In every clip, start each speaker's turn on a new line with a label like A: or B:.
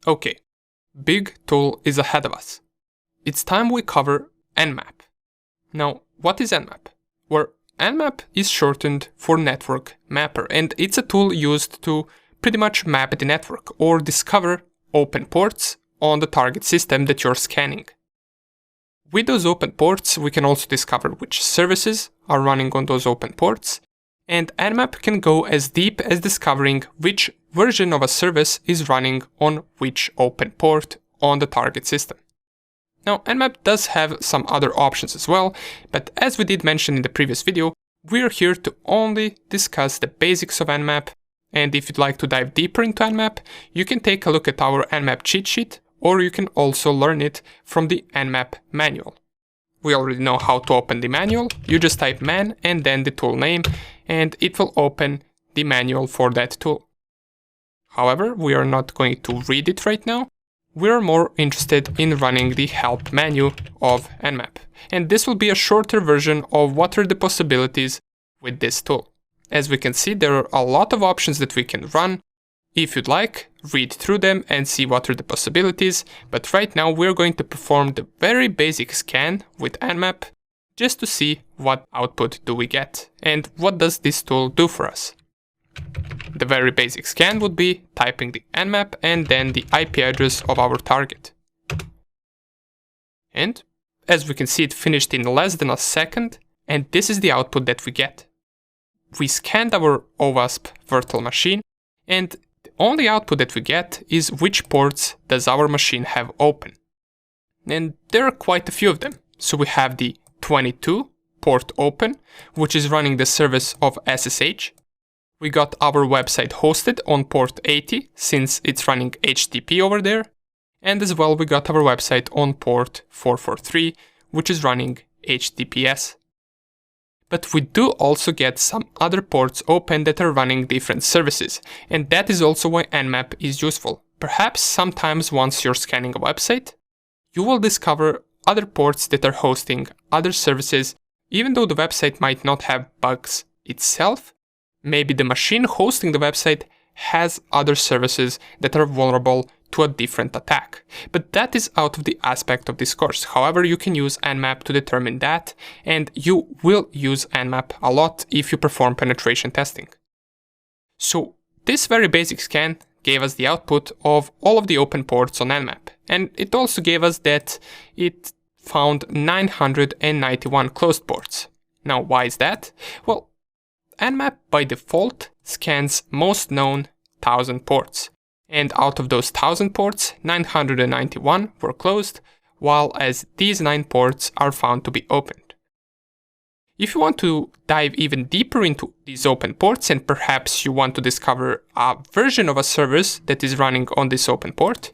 A: Okay, big tool is ahead of us. It's time we cover Nmap. Now, what is Nmap? Well, Nmap is shortened for Network Mapper, and it's a tool used to pretty much map the network or discover open ports on the target system that you're scanning. With those open ports, we can also discover which services are running on those open ports, and Nmap can go as deep as discovering which version of a service is running on which open port on the target system. Now, Nmap does have some other options as well, but as we did mention in the previous video, we're here to only discuss the basics of Nmap, and if you'd like to dive deeper into Nmap, you can take a look at our Nmap cheat sheet, or you can also learn it from the Nmap manual. We already know how to open the manual. You just type man and then the tool name, and it will open the manual for that tool. However, we are not going to read it right now. We are more interested in running the help menu of Nmap, and this will be a shorter version of what are the possibilities with this tool. As we can see, there are a lot of options that we can run. If you'd like, read through them and see what are the possibilities, but right now we're going to perform the very basic scan with Nmap just to see what output do we get and what does this tool do for us. The very basic scan would be typing the Nmap and then the IP address of our target. And as we can see, it finished in less than a second, and this is the output that we get. We scanned our OWASP virtual machine, and the only output that we get is which ports does our machine have open. And there are quite a few of them. So we have the 22 port open, which is running the service of SSH. We got our website hosted on port 80 since it's running HTTP over there. And as well, we got our website on port 443, which is running HTTPS. But we do also get some other ports open that are running different services, and that is also why Nmap is useful. Perhaps sometimes once you're scanning a website, you will discover other ports that are hosting other services, even though the website might not have bugs itself. Maybe the machine hosting the website has other services that are vulnerable to a different attack. But that is out of the aspect of this course. However, you can use Nmap to determine that, and you will use Nmap a lot if you perform penetration testing. So this very basic scan gave us the output of all of the open ports on Nmap, and it also gave us that it found 991 closed ports. Now, why is that? Well, Nmap by default scans most known 1000 ports. And out of those 1000 ports, 991 were closed, while as these 9 ports are found to be opened. If you want to dive even deeper into these open ports and perhaps you want to discover a version of a service that is running on this open port,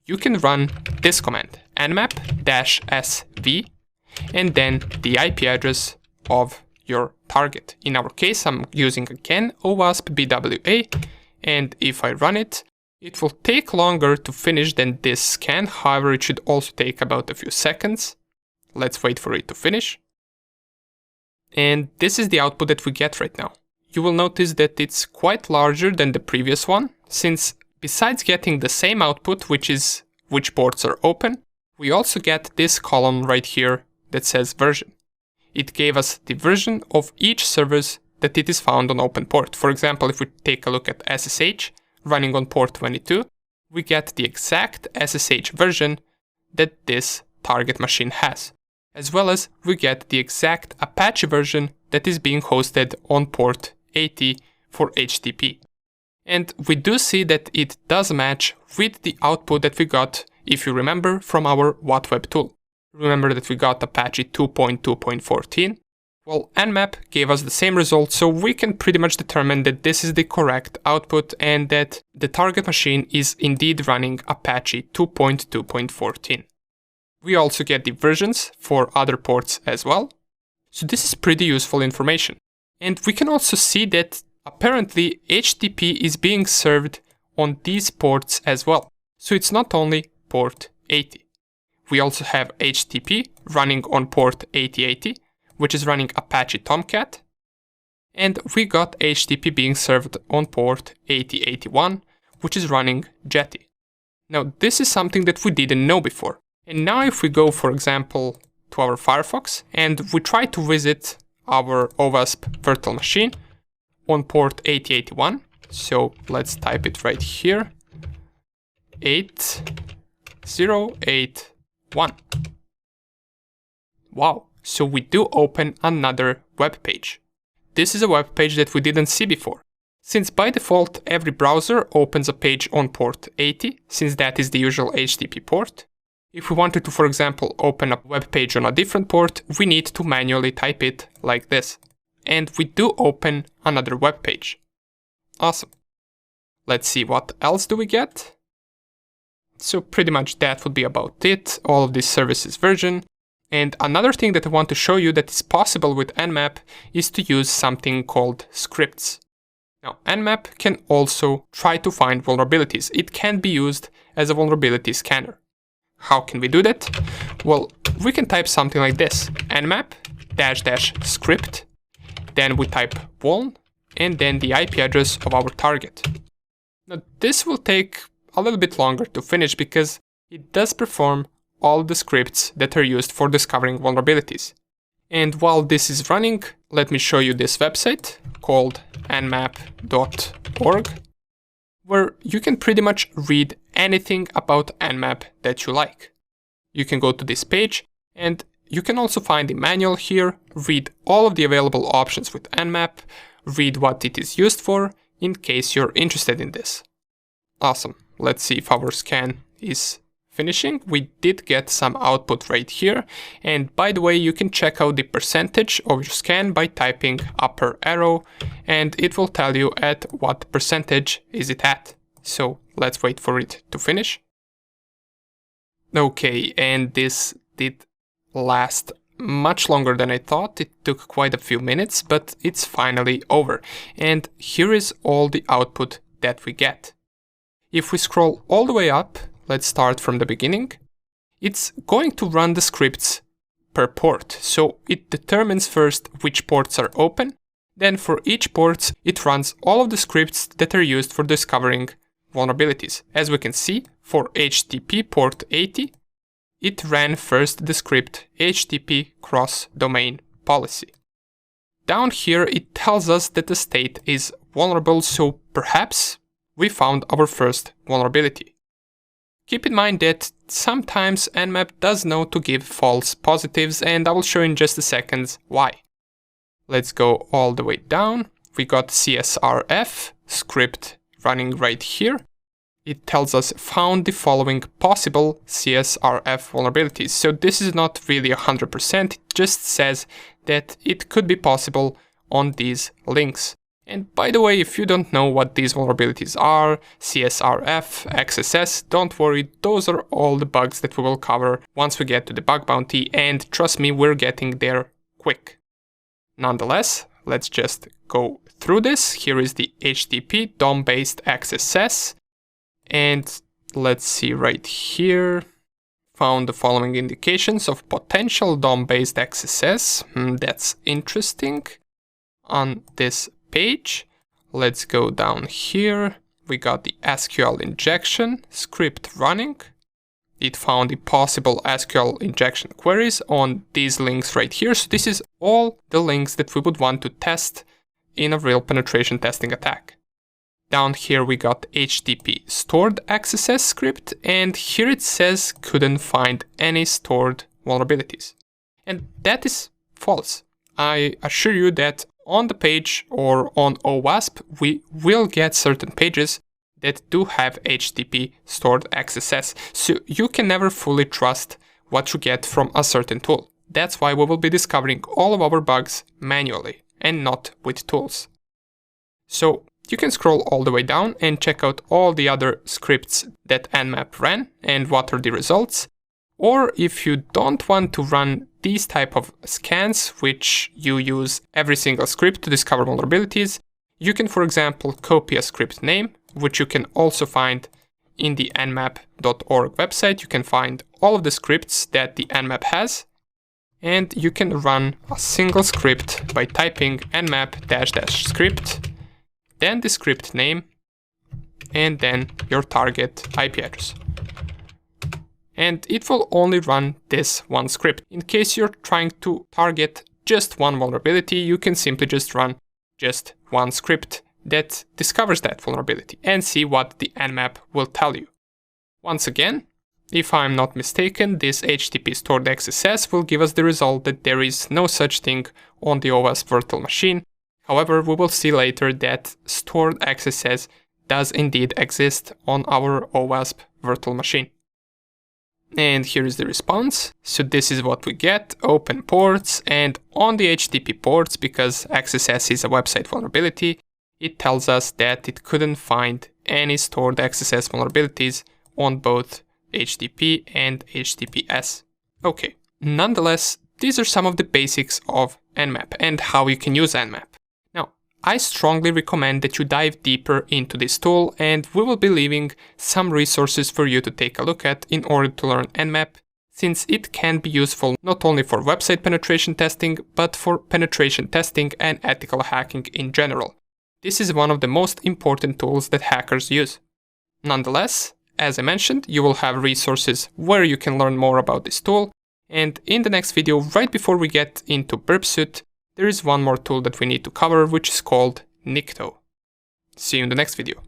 A: you can run this command, nmap-sv, and then the IP address of your target. In our case, I'm using again OWASP BWA, and if I run it, it will take longer to finish than this scan. However, it should also take about a few seconds. Let's wait for it to finish. And this is the output that we get right now. You will notice that it's quite larger than the previous one, since besides getting the same output, which is which ports are open, we also get this column right here that says version. It gave us the version of each service that it is found on open port. For example, if we take a look at SSH running on port 22, we get the exact SSH version that this target machine has, as well as we get the exact Apache version that is being hosted on port 80 for HTTP. And we do see that it does match with the output that we got, if you remember, from our WhatWeb tool. Remember that we got Apache 2.2.14. Well, Nmap gave us the same result, so we can pretty much determine that this is the correct output and that the target machine is indeed running Apache 2.2.14. We also get the versions for other ports as well. So this is pretty useful information. And we can also see that apparently HTTP is being served on these ports as well. So it's not only port 80. We also have HTTP running on port 8080, which is running Apache Tomcat, and we got HTTP being served on port 8081, which is running Jetty. Now this is something that we didn't know before. And now if we go, for example, to our Firefox and we try to visit our OWASP virtual machine on port 8081, so let's type it right here, 8081. Wow, so we do open another web page. This is a web page that we didn't see before. Since by default every browser opens a page on port 80, since that is the usual HTTP port. If we wanted to, for example, open a web page on a different port, we need to manually type it like this. And we do open another web page. Awesome. Let's see what else do we get. So pretty much that would be about it, all of this services version. And another thing that I want to show you that is possible with Nmap is to use something called scripts. Now, Nmap can also try to find vulnerabilities. It can be used as a vulnerability scanner. How can we do that? Well, we can type something like this, nmap --script, then we type vuln, and then the IP address of our target. Now, this will take a little bit longer to finish because it does perform all the scripts that are used for discovering vulnerabilities. And while this is running, let me show you this website called nmap.org, where you can pretty much read anything about Nmap that you like. You can go to this page and you can also find the manual here, read all of the available options with Nmap, read what it is used for in case you're interested in this. Awesome. Let's see if our scan is finishing. We did get some output right here. And by the way, you can check out the percentage of your scan by typing upper arrow, and it will tell you at what percentage is it at. So let's wait for it to finish. Okay, and this did last much longer than I thought. It took quite a few minutes, but it's finally over. And here is all the output that we get. If we scroll all the way up, let's start from the beginning. It's going to run the scripts per port. So it determines first which ports are open. Then for each port, it runs all of the scripts that are used for discovering vulnerabilities. As we can see, for HTTP port 80, it ran first the script HTTP cross-domain policy. Down here, it tells us that the state is vulnerable, so perhaps we found our first vulnerability. Keep in mind that sometimes Nmap does know to give false positives, and I will show in just a second why. Let's go all the way down. We got CSRF script running right here. It tells us found the following possible CSRF vulnerabilities. So this is not really 100%, it just says that it could be possible on these links. And by the way, if you don't know what these vulnerabilities are, CSRF, XSS, don't worry, those are all the bugs that we will cover once we get to the bug bounty, and trust me, we're getting there quick. Nonetheless, let's just go through this. Here is the HTTP DOM-based XSS, and let's see right here. Found the following indications of potential DOM-based XSS. That's interesting. On this page, let's go down here. We got the SQL injection script running. It found the possible SQL injection queries on these links right here. So this is all the links that we would want to test in a real penetration testing attack. Down here we got HTTP stored XSS script, and here it says couldn't find any stored vulnerabilities. And that is false. I assure you that on the page or on OWASP, we will get certain pages that do have HTTP stored XSS. So you can never fully trust what you get from a certain tool. That's why we will be discovering all of our bugs manually and not with tools. So you can scroll all the way down and check out all the other scripts that Nmap ran and what are the results. Or if you don't want to run these type of scans, which you use every single script to discover vulnerabilities, you can, for example, copy a script name, which you can also find in the nmap.org website. You can find all of the scripts that the Nmap has, and you can run a single script by typing nmap --script, then the script name, and then your target IP address. and it will only run this one script. In case you're trying to target just one vulnerability, you can simply just run just one script that discovers that vulnerability and see what the Nmap will tell you. Once again, if I'm not mistaken, this HTTP stored XSS will give us the result that there is no such thing on the OWASP virtual machine. However, we will see later that stored XSS does indeed exist on our OWASP virtual machine. And here is the response. So this is what we get: open ports, and on the HTTP ports, because XSS is a website vulnerability, it tells us that it couldn't find any stored XSS vulnerabilities on both HTTP and HTTPS. Okay, nonetheless, these are some of the basics of Nmap and how you can use Nmap. Now, I strongly recommend that you dive deeper into this tool, and we will be leaving some resources for you to take a look at in order to learn Nmap, since it can be useful not only for website penetration testing, but for penetration testing and ethical hacking in general. This is one of the most important tools that hackers use. Nonetheless, as I mentioned, you will have resources where you can learn more about this tool, and in the next video, right before we get into Burp Suit, there is one more tool that we need to cover, which is called Nikto. See you in the next video.